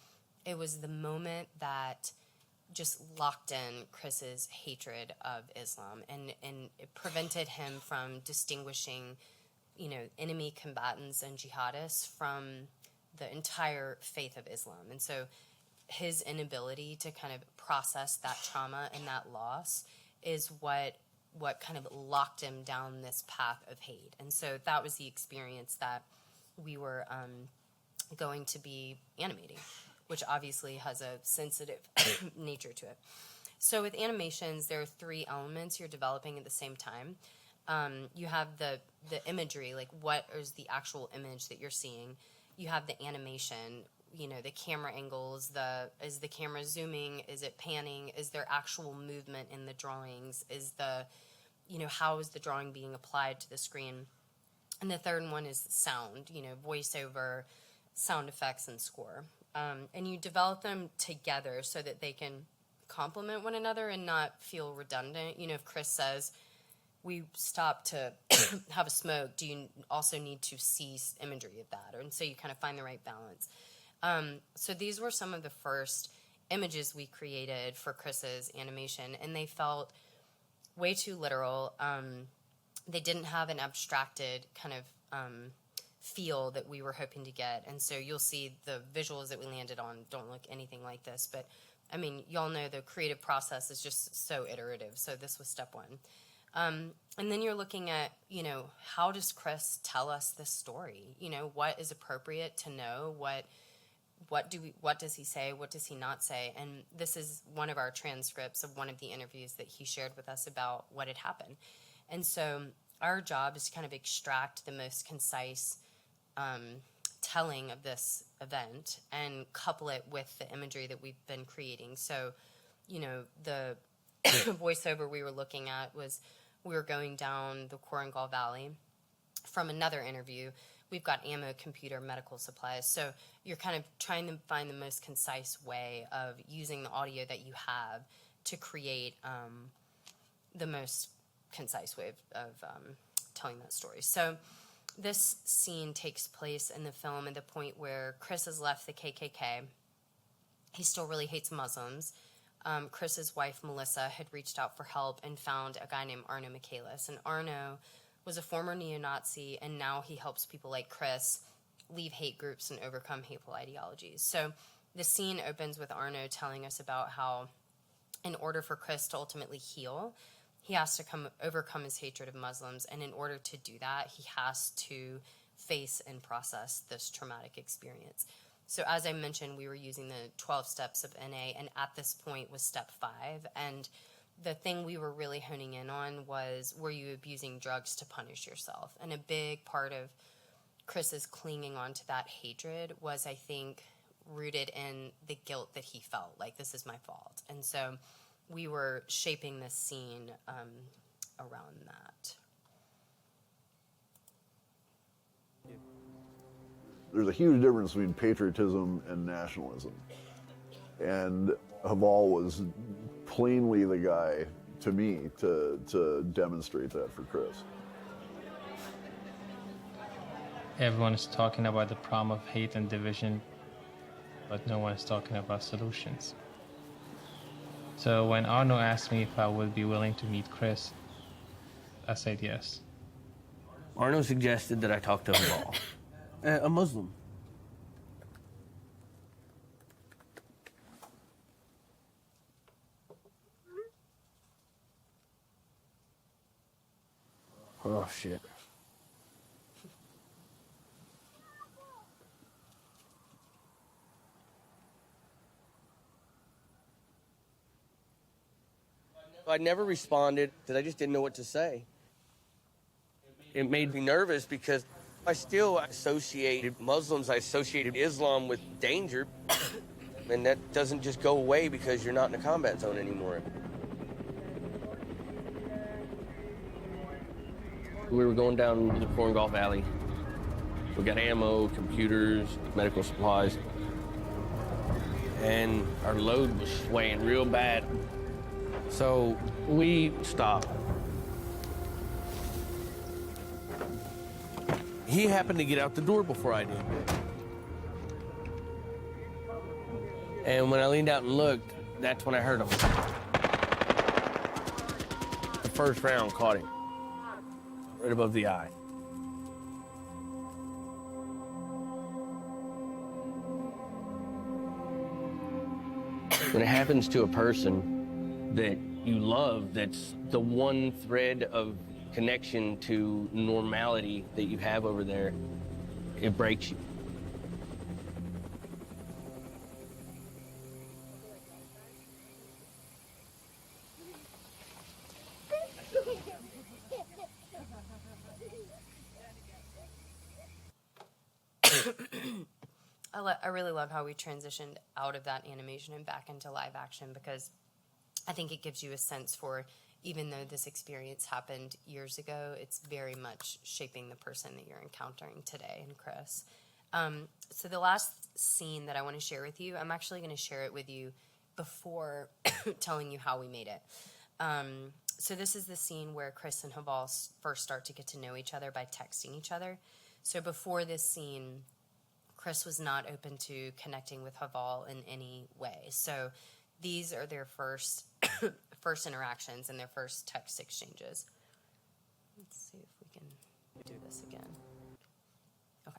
it was the moment that just locked in Chris's hatred of Islam, and it prevented him from distinguishing, enemy combatants and jihadists from the entire faith of Islam. And so his inability to kind of process that trauma and that loss is what kind of locked him down this path of hate. And so that was the experience that we were going to be animating, which obviously has a sensitive nature to it. So with animations, there are 3 elements you're developing at the same time. You have the imagery, like what is the actual image that you're seeing. You have the animation, the camera angles, is the camera zooming, is it panning, is there actual movement in the drawings, is how is the drawing being applied to the screen. And the third one is sound, voiceover, sound effects, and score. And you develop them together so that they can complement one another and not feel redundant. If Chris says, we stop to have a smoke, do you also need to see imagery of that? And so you kind of find the right balance. So these were some of the first images we created for Chris's animation, and they felt way too literal. They didn't have an abstracted kind of feel that we were hoping to get. And so you'll see the visuals that we landed on don't look anything like this. But, y'all know the creative process is just so iterative. So this was step 1. And then you're looking at, how does Chris tell us this story? What is appropriate to know? What does he say? What does he not say? And this is one of our transcripts of one of the interviews that he shared with us about what had happened. And so our job is to kind of extract the most concise telling of this event and couple it with the imagery that we've been creating. So, the voiceover we were looking at was we were going down the Korengal Valley from another interview. We've got ammo, computer, medical supplies. So you're kind of trying to find the most concise way of using the audio that you have to create the most concise way of telling that story. So this scene takes place in the film at the point where Chris has left the KKK. He still really hates Muslims. Chris's wife, Melissa, had reached out for help and found a guy named Arno Michaelis. And Arno was a former neo-Nazi, and now he helps people like Chris leave hate groups and overcome hateful ideologies. So the scene opens with Arno telling us about how in order for Chris to ultimately heal, he has to overcome his hatred of Muslims. And in order to do that, he has to face and process this traumatic experience. So as I mentioned, we were using the 12 steps of NA, and at this point was step 5. And the thing we were really honing in on was, were you abusing drugs to punish yourself? And a big part of Chris's clinging on to that hatred was, I think, rooted in the guilt that he felt, like, this is my fault. And so we were shaping this scene around that. There's a huge difference between patriotism and nationalism. And Haval was plainly the guy, to me, to demonstrate that for Chris. Everyone is talking about the problem of hate and division, but no one is talking about solutions. So when Arno asked me if I would be willing to meet Chris, I said yes. Arno suggested that I talk to Haval, a Muslim. Oh, shit. I never responded because I just didn't know what to say. It made me nervous because I still associated Muslims, I associated Islam with danger, and that doesn't just go away because you're not in a combat zone anymore. We were going down the Korengal Valley. We got ammo, computers, medical supplies, and our load was swaying real bad. So we stopped. He happened to get out the door before I did. And when I leaned out and looked, that's when I heard him. The first round caught him right above the eye. When it happens to a person that you love, that's the one thread of connection to normality that you have over there, it breaks you. I really love how we transitioned out of that animation and back into live action, because I think it gives you a sense for, even though this experience happened years ago, it's very much shaping the person that you're encountering today in Chris. So the last scene that I want to share with you, I'm actually going to share it with you before telling you how we made it. So this is the scene where Chris and Haval first start to get to know each other by texting each other. So before this scene, Chris was not open to connecting with Haval in any way. So these are their first interactions and their first text exchanges. Let's see if we can do this again. Okay.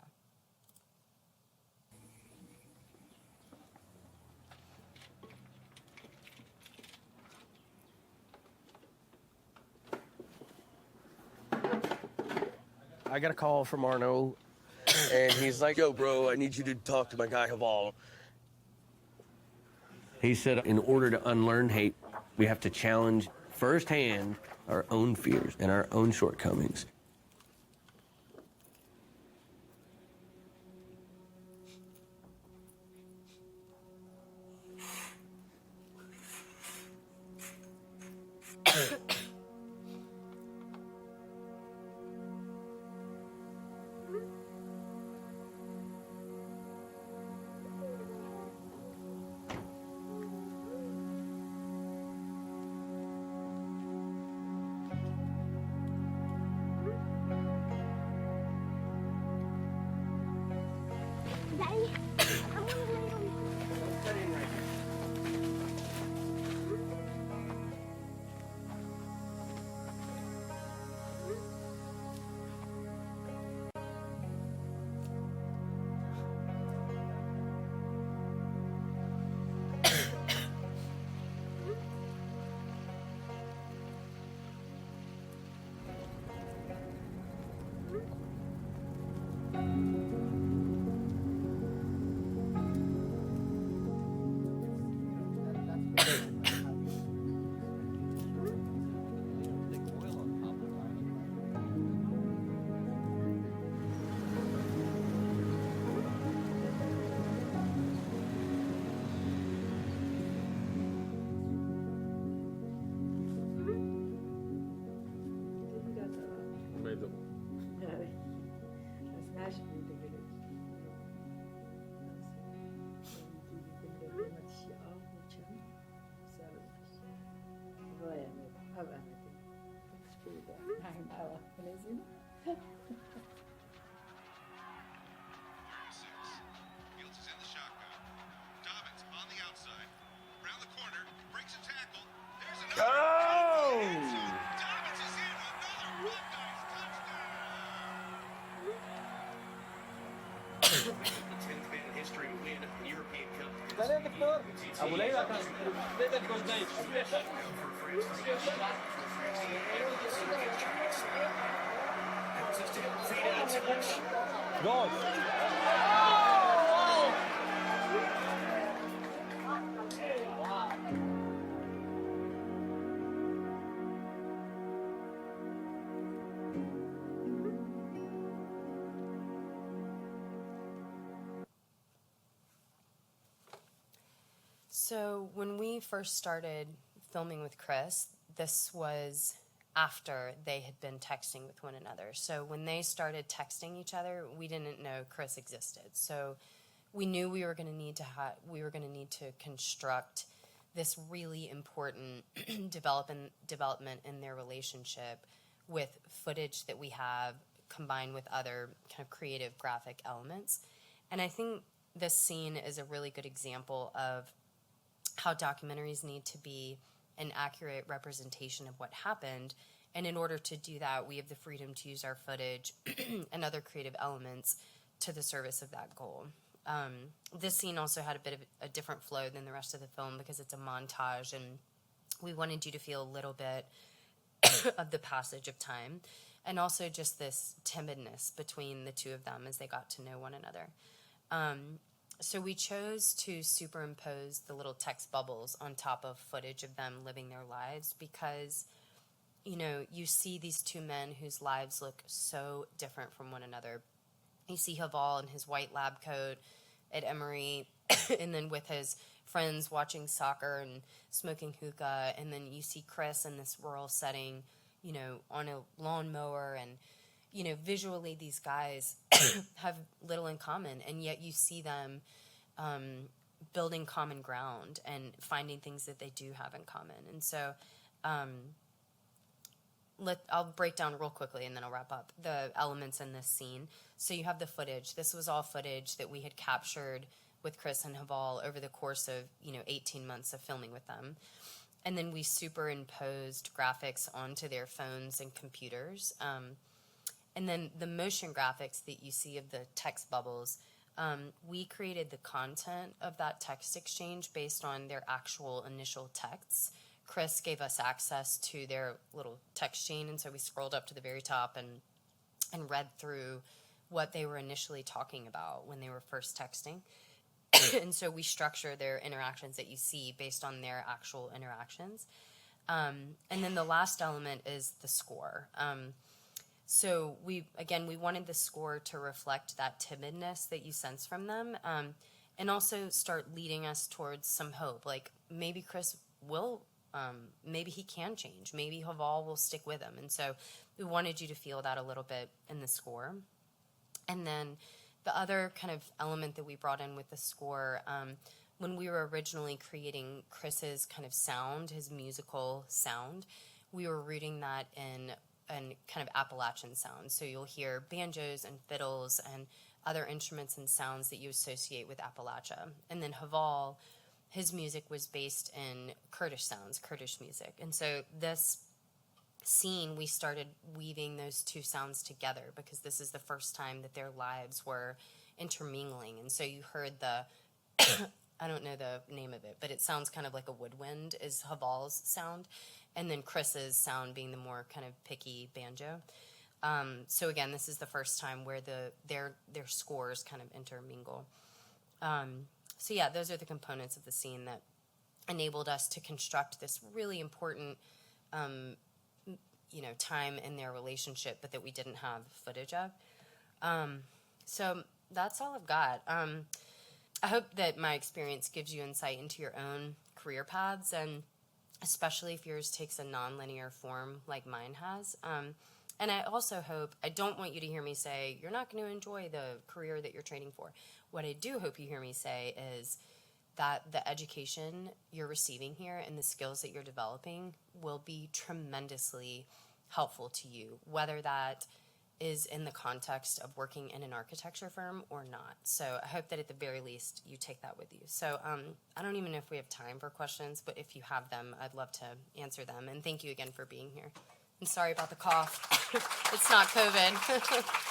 I got a call from Arno, and he's like, yo, bro, I need you to talk to my guy, Haval. He said, in order to unlearn hate, we have to challenge firsthand our own fears and our own shortcomings. Daddy, I want to lay on So when we first started filming with Chris, this was after they had been texting with one another. So when they started texting each other, we didn't know Chris existed. So we knew we were going to need to construct this really important development in their relationship with footage that we have combined with other kind of creative graphic elements. And I think this scene is a really good example of how documentaries need to be an accurate representation of what happened. And in order to do that, we have the freedom to use our footage and other creative elements to the service of that goal. This scene also had a bit of a different flow than the rest of the film because it's a montage, and we wanted you to feel a little bit of the passage of time, and also just this timidness between the two of them as they got to know one another. So we chose to superimpose the little text bubbles on top of footage of them living their lives because, you know, you see these two men whose lives look so different from one another. You see Haval in his white lab coat at Emory, and then with his friends watching soccer and smoking hookah, and then you see Chris in this rural setting, you know, on a lawnmower, and, you know, visually these guys have little in common, and yet you see them building common ground and finding things that they do have in common. And so I'll break down real quickly and then I'll wrap up the elements in this scene. So you have the footage. This was all footage that we had captured with Chris and Haval over the course of, 18 months of filming with them. And then we superimposed graphics onto their phones and computers. And then the motion graphics that you see of the text bubbles, we created the content of that text exchange based on their actual initial texts. Chris gave us access to their little text chain, and so we scrolled up to the very top and and read through what they were initially talking about when they were first texting. And so we structure their interactions that you see based on their actual interactions. And then the last element is the score. So we wanted the score to reflect that timidness that you sense from them, and also start leading us towards some hope. Like maybe Chris will, maybe he can change. Maybe Haval will stick with him. And so we wanted you to feel that a little bit in the score. And then the other kind of element that we brought in with the score, when we were originally creating Chris's kind of sound, his musical sound, we were rooting that in kind of Appalachian sound. So you'll hear banjos and fiddles and other instruments and sounds that you associate with Appalachia. And then Haval, his music was based in Kurdish sounds, Kurdish music. And so this scene, we started weaving those two sounds together because this is the first time that their lives were intermingling. And so you heard the, I don't know the name of it, but it sounds kind of like a woodwind is Haval's sound. And then Chris's sound being the more kind of picky banjo. So again, this is the first time where their scores kind of intermingle. So yeah, those are the components of the scene that enabled us to construct this really important, time in their relationship, but that we didn't have footage of. So that's all I've got. I hope that my experience gives you insight into your own career paths, and especially if yours takes a non-linear form like mine has. And I also hope, I don't want you to hear me say, you're not going to enjoy the career that you're training for. What I do hope you hear me say is that the education you're receiving here and the skills that you're developing will be tremendously helpful to you, whether that is in the context of working in an architecture firm or not. So I hope that at the very least you take that with you. So I don't even know if we have time for questions, but if you have them, I'd love to answer them. And thank you again for being here. And sorry about the cough. It's not COVID.